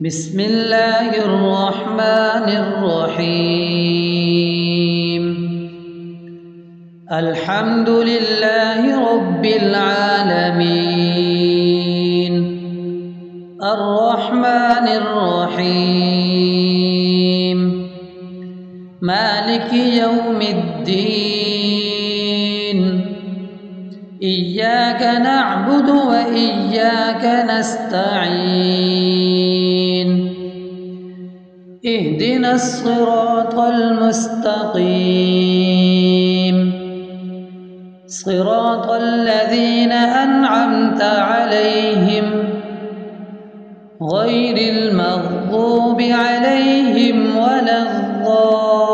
بسم الله الرحمن الرحيم. الحمد لله رب العالمين، الرحمن الرحيم، مالك يوم الدين. إياك نعبد وإياك نستعين. اهدنا الصراط المستقيم، صراط الذين أنعمت عليهم غير المغضوب عليهم ولا الضالين.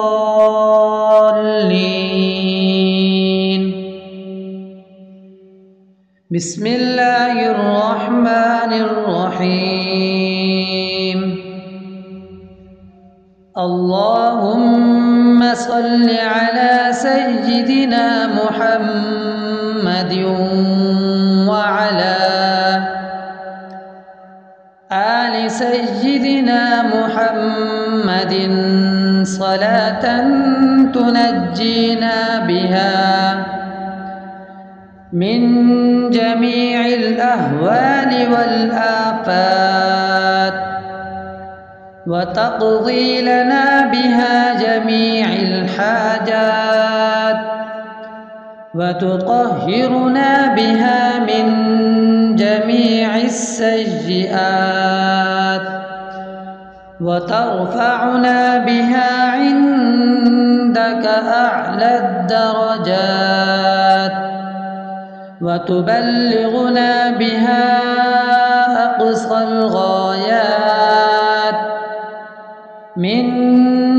بسم الله الرحمن الرحيم. اللهم صل على سيدنا محمد وعلى آل سيدنا محمد صلاة تنجينا بها من جميع الأهوال والآفات، وتقضي لنا بها جميع الحاجات، وتطهرنا بها من جميع السيئات، وترفعنا بها عندك أعلى الدرجات، وتبلغنا بها أقصى الغايات من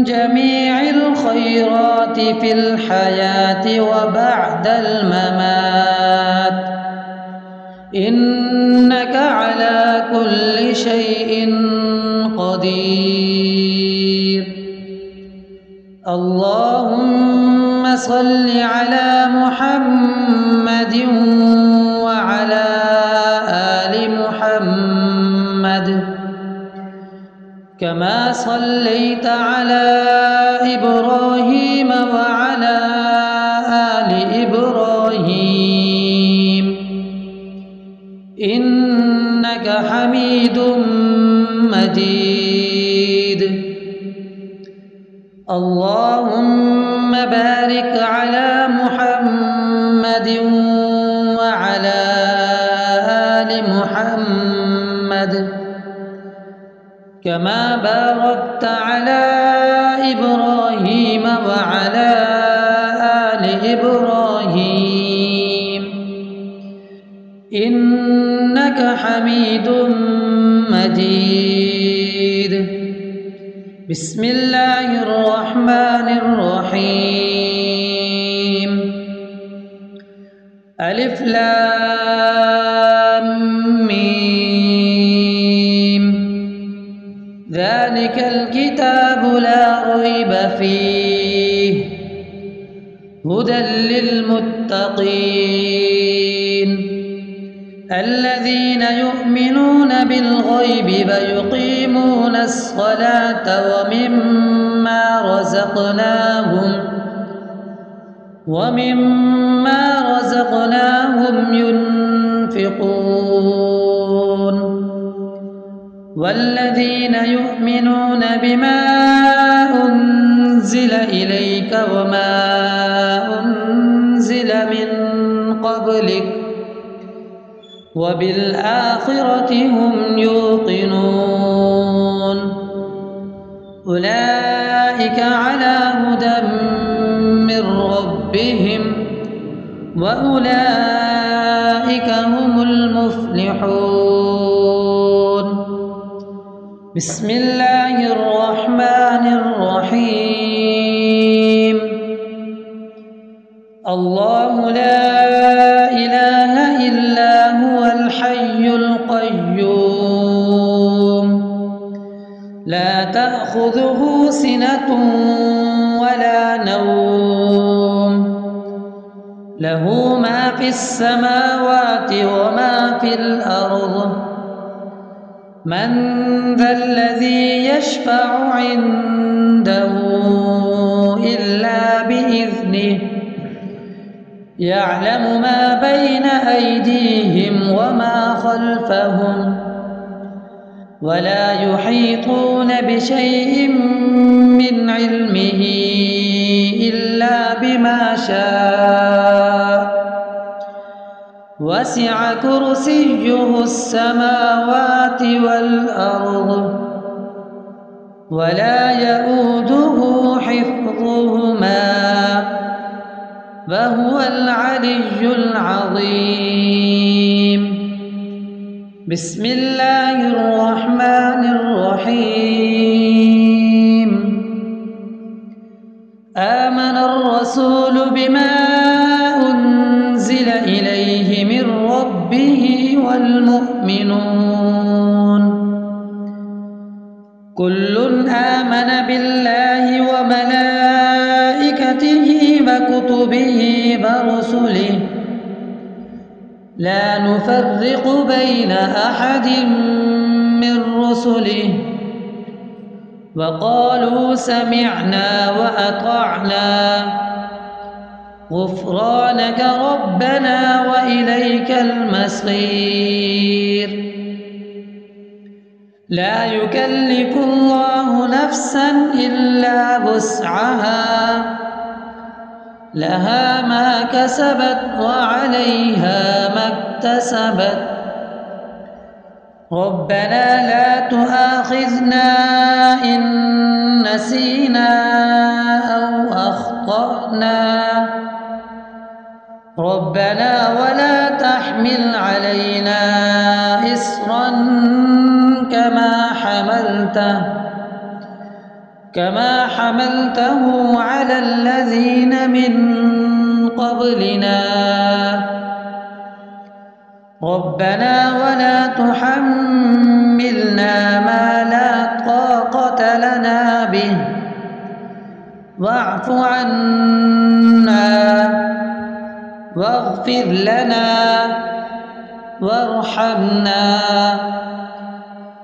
جميع الخيرات في الحياة وبعد الممات، إنك على كل شيء قدير. اللهم صل على محمد وعلى آل محمد كما صليت على إبراهيم وعلى آل إبراهيم إنك حميد مجيد. اللهم بارك على محمد وعلى آل محمد كما باركت على إبراهيم وعلى آل إبراهيم إنك حميد مجيد. بسم الله الرحمن الرحيم. ألف لام ميم. ذلك الكتاب لا ريب فيه هدى للمتقين الذين يؤمنون بالغيب ويقيمون الصلاة ومما رزقناهم ينفقون والذين يؤمنون بما أنزل إليك وما أنزل من قبلك وبالآخرة هم يوقنون أولئك على هدى من ربهم وأولئك هم المفلحون. بسم الله الرحمن الرحيم. الله لا إله إلا هو الحي القيوم لا تأخذه سنة ولا نوم له ما في السماوات وما في الأرض من ذا يشفع عنده إلا بإذنه يعلم ما بين أيديهم وما خلفهم ولا يحيطون بشيء من علمه إلا بما شاء وسع كرسيه السماوات والأرض ولا يؤوده حفظهما وهو العلي العظيم. بسم الله الرحمن الرحيم. آمن الرسول بما أنزل إليه من ربه والمؤمنون كل آمن بالله وملائكته وكتبه ورسله لا نفرق بين أحد من رسله وقالوا سمعنا وأطعنا غفرانك ربنا وإليك المصير. لا يكلف الله نفسا إلا وسعها لها ما كسبت وعليها ما اكتسبت ربنا لا تؤاخذنا إن نسينا أو أخطأنا ربنا ولا تحمل علينا إصرا كما حملته على الذين من قبلنا ربنا ولا تحملنا ما لا طاقة لنا به واعف عنا واغفر لنا وارحمنا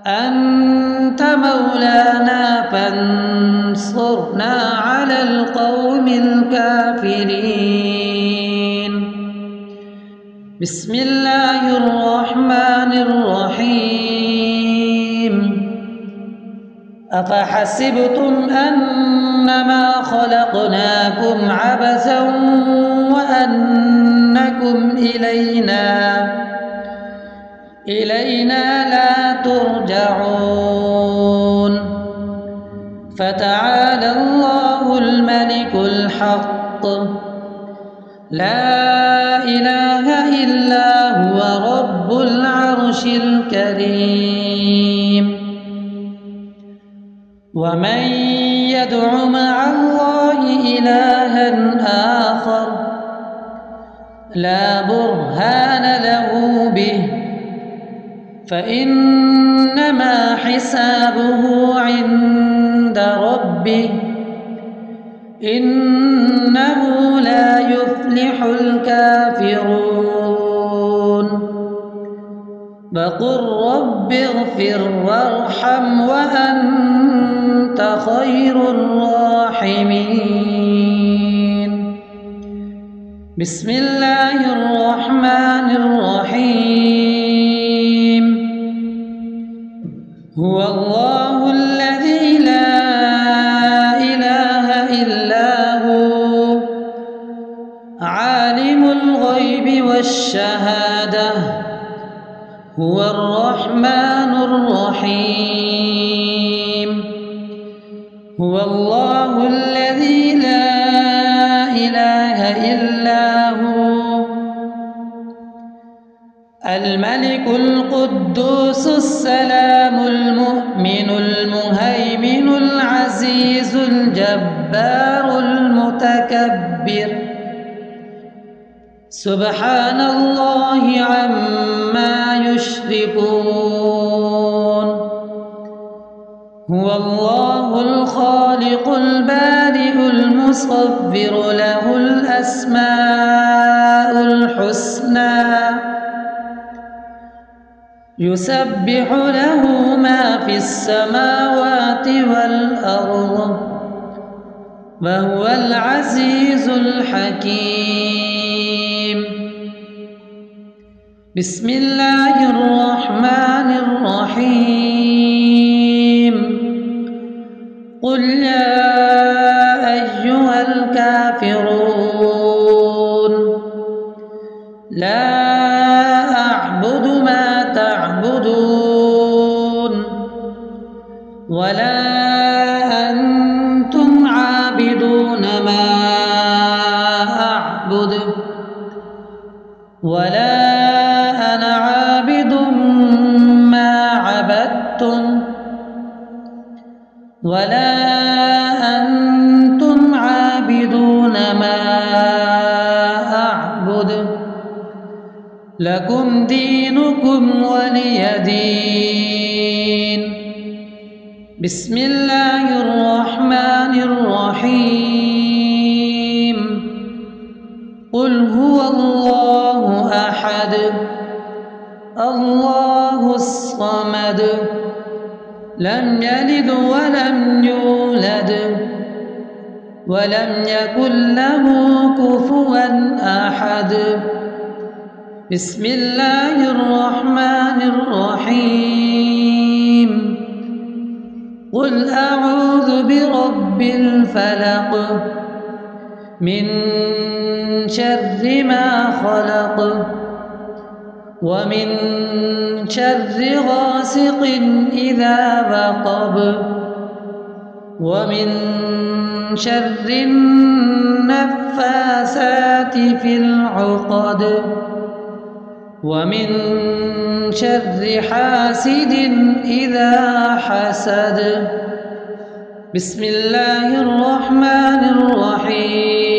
أنت مولانا فانصرنا على القوم الكافرين. بسم الله الرحمن الرحيم. أفحسبتم أنما خلقناكم عبثا وأنكم إلينا لا ترجعون فتعالى الله الملك الحق لا إله إلا هو رب العرش الكريم. ومن يدع مع الله إلها آخر لا برهان له به فإنما حسابه عند ربه إنه لا يفلح الكافرون. وقل رب اغفر وارحم وأنت خير الراحمين. بسم الله الرحمن الرحيم. هو الله الذي لا إله إلا هو عالم الغيب والشهادة هو الرحمن الرحيم. هو الله الذي لا إله إلا هو الملك القدوس السلام المؤمن المهيمن العزيز الجبار المتكبر سبحان الله عما يشركون. هو الله الخالق البارئ المصور له الأسماء الحسنى يسبح له ما في السماوات والأرض وهو العزيز الحكيم. بسم الله الرحمن الرحيم. قل يا أيها الكافرون لا أعبد ما تعبدون ولا أنتم عابدون ما أعبد ولا أنا عابد ما عبدتم ولا أنتم عابدون ما أعبد لكم دينكم ولي دين. بسم الله الرحمن الرحيم. قل هو الله أحد الله الصمد لم يلد ولم يولد ولم يكن له كفوا أحد. بسم الله الرحمن الرحيم. قل أعوذ برب الفلق من شر ما خلق ومن شر غاسق إذا وقب ومن شر النفاثات في العقد ومن شر حاسد إذا حسد. بسم الله الرحمن الرحيم.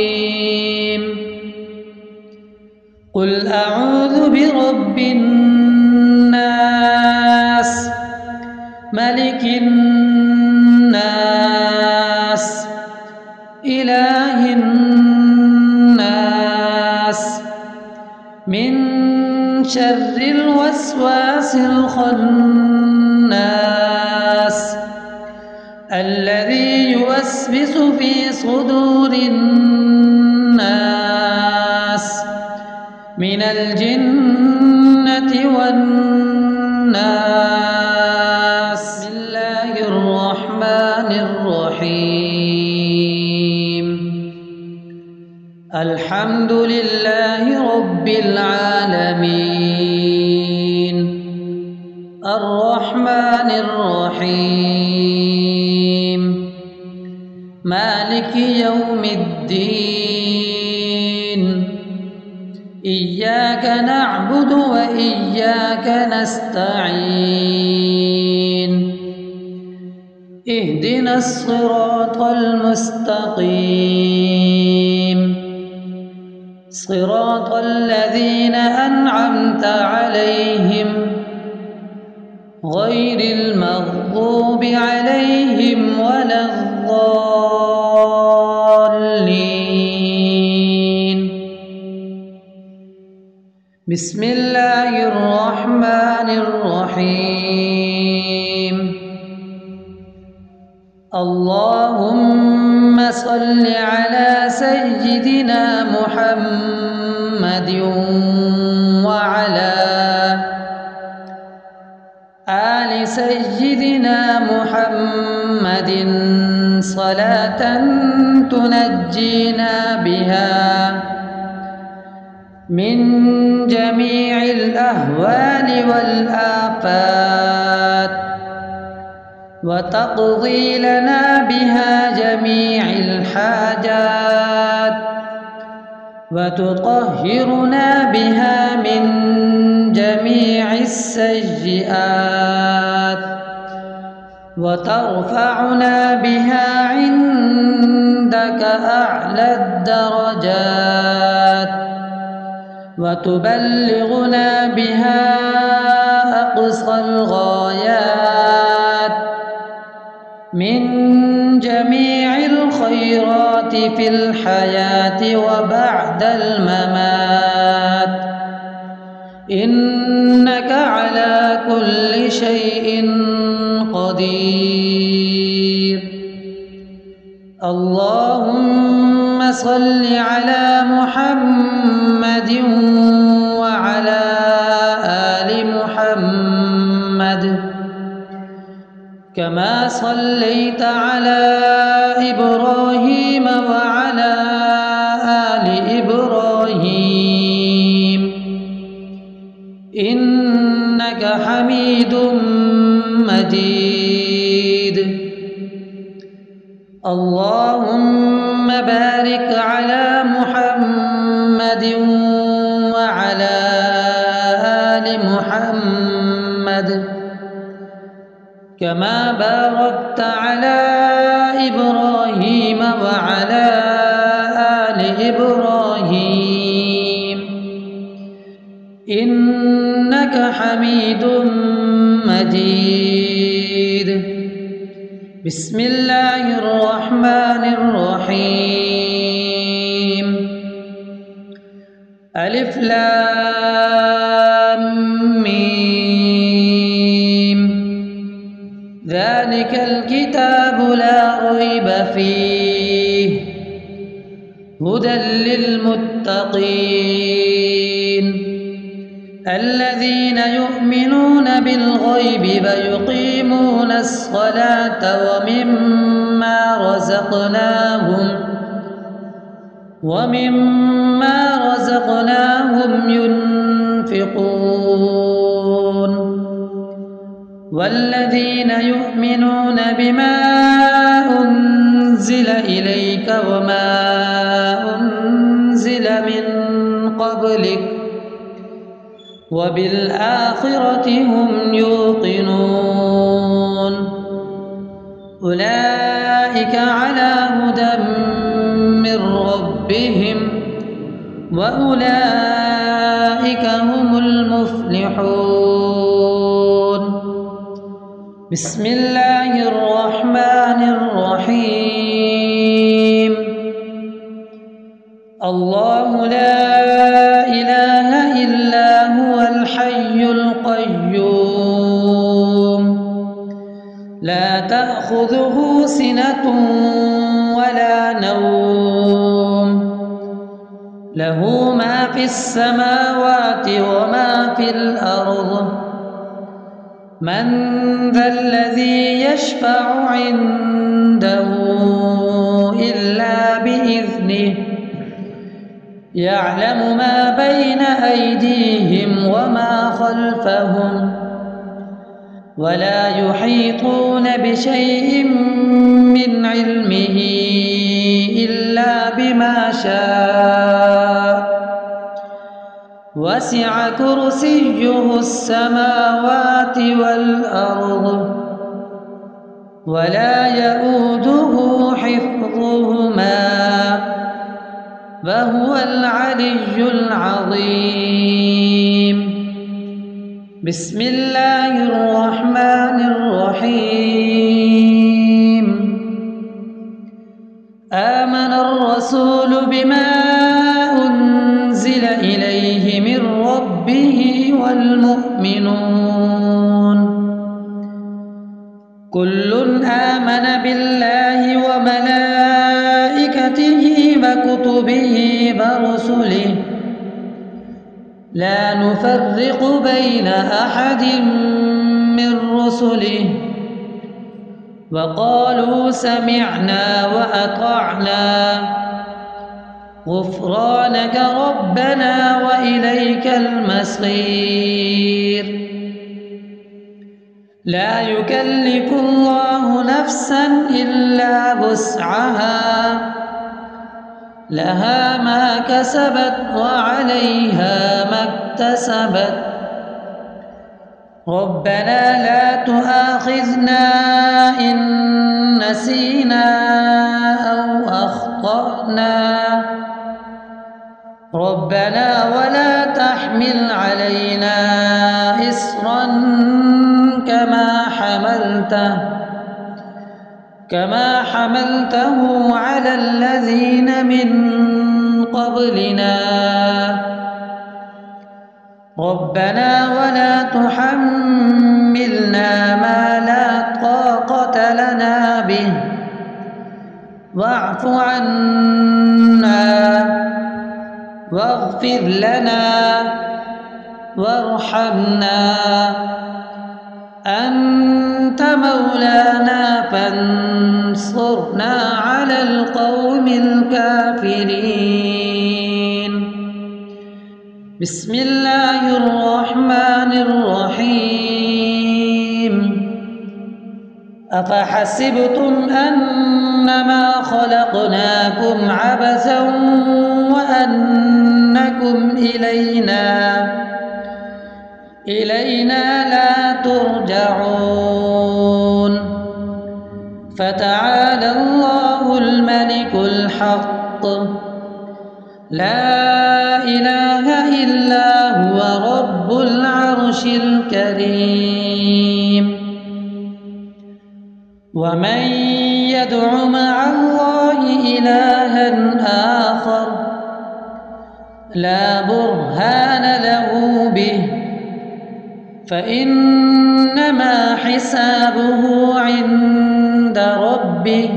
قل أعوذ برب الناس ملك الناس إله الناس من شر الوسواس الخناس الذي يوسوس في صدور الناس من الجنة والناس. بسم الله الرحمن الرحيم. الحمد لله رب العالمين الرحمن الرحيم مالك يوم الدين. إياك نعبد وإياك نستعين. اهدنا الصراط المستقيم صراط الذين أنعمت عليهم غير المغضوب عليهم ولا الضالين. بسم الله الرحمن الرحيم. اللهم صل على سيدنا محمد وعلى آل سيدنا محمد صلاة تنجينا بها من جميع الأهوال والآفات وتقضي لنا بها جميع الحاجات وتطهرنا بها من جميع السيئات وترفعنا بها عندك أعلى الدرجات وتبلغنا بها أقصى الغايات من جميع الخيرات في الحياة وبعد الممات إنك على كل شيء قدير. اللهم صل على محمد وعلى آل محمد كما صليت على إبراهيم وعلى آل إبراهيم إنك حميد مجيد. اللهم بارك على محمد وعلى آل محمد كما باركت على إبراهيم وعلى آل إبراهيم إنك حميد مجيد. بسم الله الرحمن الرحيم. ألف لام ميم. ذلك الكتاب لا ريب فيه هدى للمتقين الذين يؤمنون بالغيب ويقيمون الصلاة ومما رزقناهم ينفقون والذين يؤمنون بما أنزل إليك وما أنزل من قبلك وبالآخرة هم يوقنون أولئك على هدى من ربهم وأولئك هم المفلحون. بسم الله الرحمن الرحيم. الله لا إله إلا هو الحي القيوم لا تأخذه سنة ولا نوم له ما في السماوات وما في الأرض من ذا الذي يشفع عنده إلا بإذنه يعلم ما بين أيديهم وما خلفهم ولا يحيطون بشيء من علمه إلا بما شاء وسع كرسيه السماوات والأرض ولا يؤوده حفظهما وهو العلي العظيم. بسم الله الرحمن الرحيم. آمن الرسول بما أنزل إليه من ربه والمؤمنون كل آمن بالله وملائكته وكتبه ورسله لا نفرق بين أحد من رسله وقالوا سمعنا وأطعنا غفرانك ربنا وإليك المصير. لا يكلف الله نفسا إلا وسعها لها ما كسبت وعليها ما اكتسبت ربنا لا تؤاخذنا إن نسينا أو أخطأنا ربنا ولا تحمل علينا إصرا كما حملته على الذين من قبلنا ربنا ولا تحملنا ما لا طاقة لنا به واعف عنا واغفر لنا وارحمنا أنت مولانا فانصرنا على القوم الكافرين. بسم الله الرحمن الرحيم. أفحسبتم أنما خلقناكم عبثا وأنكم إلينا لا ترجعون فتعالى الله الملك الحق لا إله إلا هو رب العرش الكريم. ومن يدع مع الله إلها آخر لا برهان له به فإنما حسابه عند ربه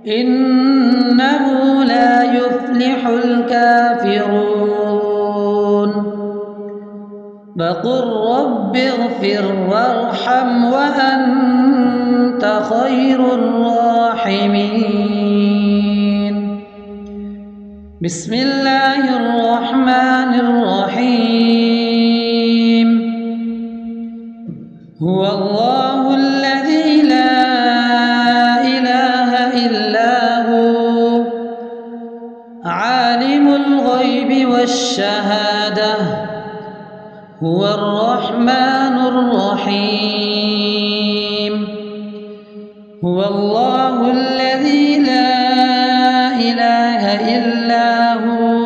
إنه لا يفلح الكافرون. وقل رب اغفر وارحم وأنت خير الراحمين. بسم الله الرحمن الرحيم. هو الله الذي لا إله إلا هو عالم الغيب والشهادة هو الرحمن الرحيم. هو الله الذي لا إله إلا هو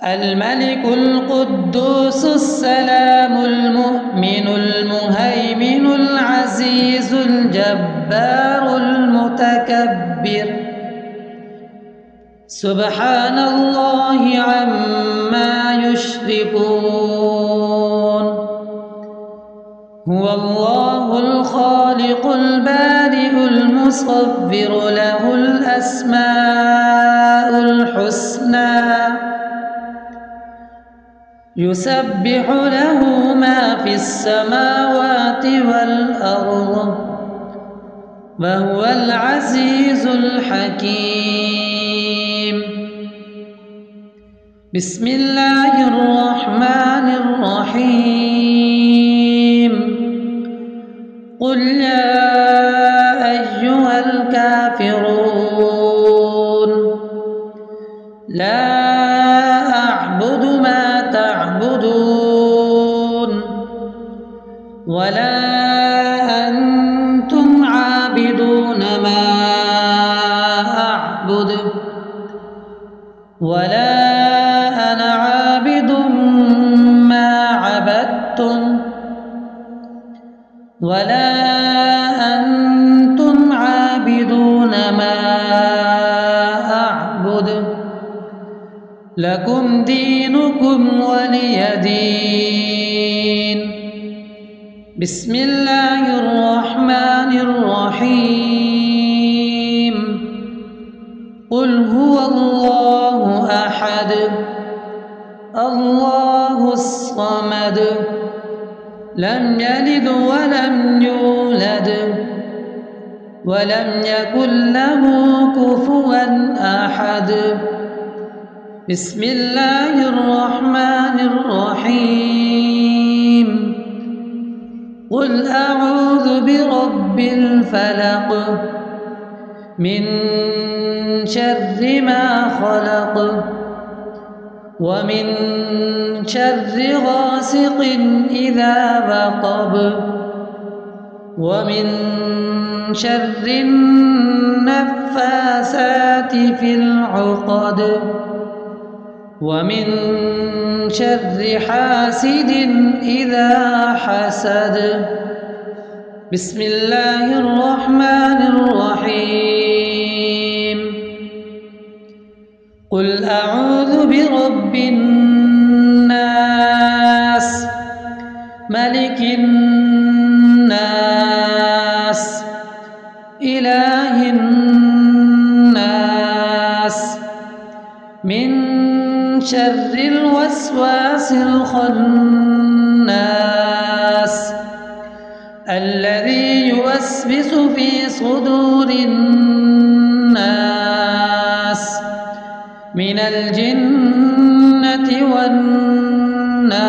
الملك القدوس السلام المؤمن المهيمن العزيز الجبار المتكبر سبحان الله عما يشركون. هو الله الخالق البارئ المصور له الأسماء الحسنى يسبح له ما في السماوات والأرض وهو العزيز الحكيم. بسم الله الرحمن الرحيم. قل يا أيها الكافرون لا أعبد ما تعبدون ولا أنتم عابدون ما أعبد ولا أنا عابد ما عبدتم ولا أنتم عابدون ما أعبد لكم دينكم ولي دين. بسم الله الرحمن الرحيم. قل هو الله أحد الله الصمد لم يلد ولم يولد ولم يكن له كفوا أحد. بسم الله الرحمن الرحيم. قل أعوذ برب الفلق من شر ما خلق ومن شر غاسق إذا وقب ومن شر النفاثات في العقد ومن شر حاسد إذا حسد. بسم الله الرحمن الرحيم. قل أعوذ برب الناس ملك الناس إله الناس من شر الوسواس الخناس الذي يوسوس في صدور الناس من الجنة والناس.